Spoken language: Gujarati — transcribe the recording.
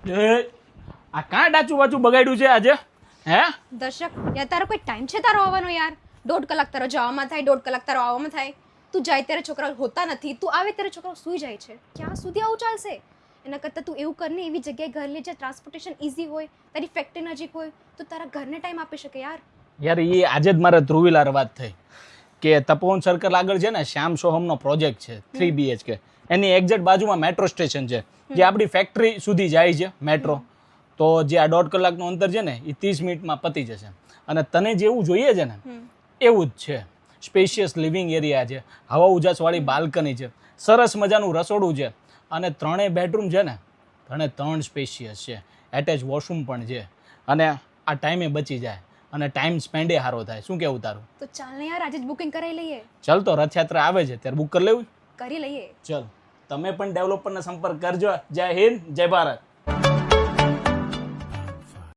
આ કાં ડાચું વાચું બગાડ્યું છે આજે? હે દર્શક યાર તારો કોઈ ટાઈમ છે તારો આવવાનો યાર 1.5 કલાક તારો જવામાં થાય 1.5 કલાક તારો આવવામાં થાય તું જાય ત્યારે છોકરાઓ હોતા નથી તું આવે ત્યારે છોકરાઓ સૂઈ જાય છે ક્યાં સુધી આવું ચાલશે એના કરતાં તું એવું કર ને એવી જગ્યાએ ઘર લે જ્યાં ટ્રાન્સપોર્ટેશન ઇઝી હોય તારી ફેક્ટરી નજીક હોય તો તારા ઘરને ટાઈમ આપી શકે યાર યાર એ આજે જ મારે ધ્રુવ વિલાર વાત થઈ કે તપોવન સર્કલ આગળ છે ને શ્યામ સોહમનો પ્રોજેક્ટ છે 3 BHK એની એક્ઝેક્ટ બાજુમાં મેટ્રો સ્ટેશન છે જે આપણી ફેક્ટરી સુધી જાય છે મેટ્રો તો જે આ 1.5 કલાકનું અંતર છે ને એ 30 મિનિટમાં પતી જશે અને તને જેવું જોઈએ છે ને એવું જ છે સ્પેશિયસ લિવિંગ એરિયા છે હવા ઉજાસવાળી બાલ્કની છે સરસ મજાનું રસોડું છે અને 3 બેડરૂમ છે ને 3 સ્પેશિયસ છે એટેચ વોશરૂમ પણ છે અને આ ટાઈમે બચી જાય અને ટાઈમ સ્પેન્ડે સારો થાય શું કેવું તારું તો ચાલ ને યાર આજે જ બુકિંગ કરાવી લઈએ ચાલ તો રથયાત્રા આવે છે ત્યારે બુક કરી લેવું કરી લઈએ ચાલ તમે પણ ડેવલપરનો સંપર્ક કરજો જય હિન્દ જય ભારત